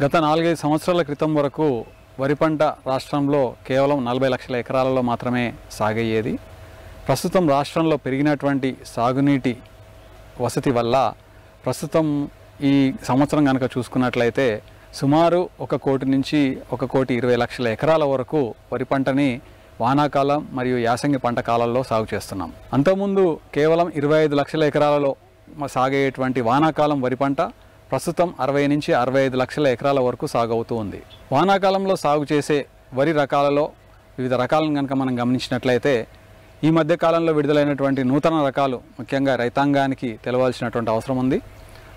గత 4-5 సంవత్సరాల క్రితం వరకు వరి పంట రాష్ట్రంలో కేవలం 40 లక్షల ఎకరాలలో మాత్రమే సాగయ్యేది. ప్రస్తుతం రాష్ట్రంలో పెరిగినటువంటి సాగునీటి వసతి వల్ల ప్రస్తుతం ఈ సంవత్సరం కనుక చూసుకున్నట్లయితే సుమారు 1 కోటి నుంచి 1,20,00,000 ఎకరాల వరకు వరి పంటని వానాకాలం మరియు యాసంగి పంట కాలాల్లో సాగు చేస్తున్నాం. అంతకుముందు కేవలం 25 లక్షల ఎకరాలలో సాగేటువంటి వానాకాలం వరి పంట ప్రస్తుతం 60 నుంచి 65 లక్షల ఎకరాల వరకు సాగు అవుతూ ఉంది. వానాకాలంలో సాగు చేసే వరి రకాలలో వివిధ రకాలను కనుక మనం గమనించినట్లయితే ఈ మధ్య కాలంలో విడుదలైనటువంటి నూతన రకాలు ముఖ్యంగా రైతాంగానికి తెలవాల్సినటువంటి అవసరం ఉంది.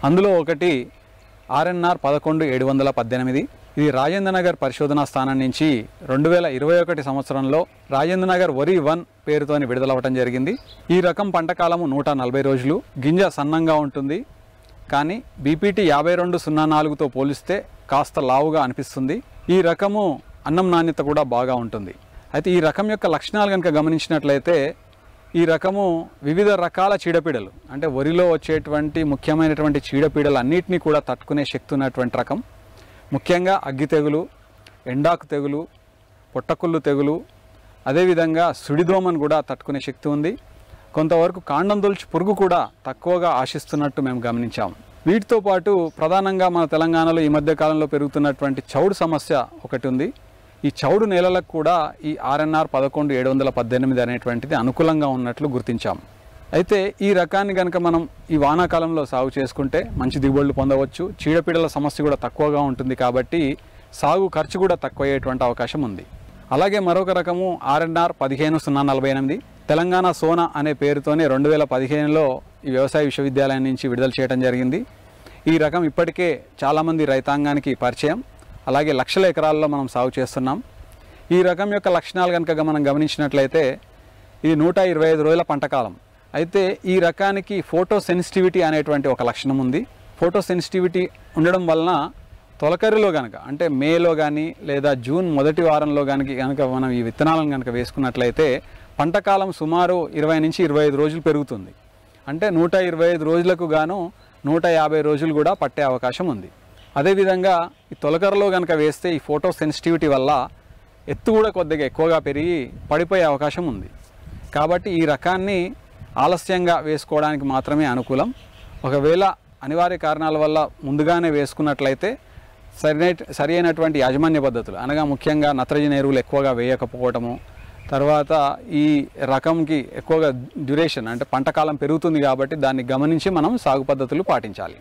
అందులో ఒకటి RNR 11,718. ఇది రాజేంద్రనగర్ పరిశోధనా స్థానం నుంచి 2021 సంవత్సరంలో రాజేంద్రనగర్ వరి 1 పేరుతోని విడుదలవ్వటం జరిగింది. ఈ రకం పంట కాలము 140 రోజులు. గింజ సన్నంగా ఉంటుంది, కానీ BPT 5204తో పోలిస్తే కాస్త లావుగా అనిపిస్తుంది. ఈ రకము అన్నం నాణ్యత కూడా బాగా ఉంటుంది. అయితే ఈ రకం యొక్క లక్షణాలు కనుక గమనించినట్లయితే ఈ రకము వివిధ రకాల చీడపీడలు అంటే వరిలో వచ్చేటువంటి ముఖ్యమైనటువంటి చీడపీడలు అన్నిటినీ కూడా తట్టుకునే శక్తి ఉన్నటువంటి రకం. ముఖ్యంగా అగ్గి తెగులు, ఎండాకు తెగులు, పొట్టకుళ్ళు తెగులు, అదేవిధంగా సుడిదోమను కూడా తట్టుకునే శక్తి ఉంది. కొంతవరకు కాండం తొలుచు పురుగు కూడా తక్కువగా ఆశిస్తున్నట్టు మేము గమనించాము. వీటితో పాటు ప్రధానంగా మన తెలంగాణలో ఈ మధ్య కాలంలో పెరుగుతున్నటువంటి చౌడు సమస్య ఒకటి ఉంది. ఈ చౌడు నేలలకు కూడా ఈ RNR 11,718 అనేటువంటిది అనుకూలంగా ఉన్నట్లు గుర్తించాము. అయితే ఈ రకాన్ని కనుక మనం ఈ వానాకాలంలో సాగు చేసుకుంటే మంచి దిగుబడులు పొందవచ్చు. చీడపీడల సమస్య కూడా తక్కువగా ఉంటుంది కాబట్టి సాగు ఖర్చు కూడా తక్కువ అయ్యేటువంటి అవకాశం ఉంది. అలాగే మరొక రకము RNR 15,048 తెలంగాణ సోనా అనే పేరుతోనే 2015లో ఈ వ్యవసాయ విశ్వవిద్యాలయం నుంచి విడుదల చేయడం జరిగింది. ఈ రకం ఇప్పటికే చాలామంది రైతాంగానికి పరిచయం. అలాగే లక్షల ఎకరాల్లో మనం సాగు చేస్తున్నాం. ఈ రకం యొక్క లక్షణాలు కనుక మనం గమనించినట్లయితే ఇది 125 రోజుల పంటకాలం. అయితే ఈ రకానికి ఫోటో సెన్సిటివిటీ అనేటువంటి ఒక లక్షణం ఉంది. ఫోటో సెన్సిటివిటీ ఉండడం వలన తొలకరిలో కనుక అంటే మేలో కానీ లేదా జూన్ మొదటి వారంలో కనుక మనం ఈ విత్తనాలను కనుక వేసుకున్నట్లయితే పంటకాలం సుమారు 20 నుంచి 25 రోజులు పెరుగుతుంది. అంటే 125 రోజులకు గాను 150 రోజులు కూడా పట్టే అవకాశం ఉంది. అదేవిధంగా ఈ తొలకరలో కనుక వేస్తే ఈ ఫోటో సెన్సిటివిటీ వల్ల ఎత్తు కూడా కొద్దిగా ఎక్కువగా పెరిగి పడిపోయే అవకాశం ఉంది. కాబట్టి ఈ రకాన్ని ఆలస్యంగా వేసుకోవడానికి మాత్రమే అనుకూలం. ఒకవేళ అనివార్య కారణాల వల్ల ముందుగానే వేసుకున్నట్లయితే సరి అయినటువంటి యాజమాన్య పద్ధతులు అనగా ముఖ్యంగా నత్రజని ఎరువులు ఎక్కువగా వేయకపోవటము, తర్వాత ఈ రకంకి ఎక్కువగా డ్యూరేషన్ అంటే పంటకాలం పెరుగుతుంది కాబట్టి దాన్ని గమనించి మనం సాగు పద్ధతులు పాటించాలి.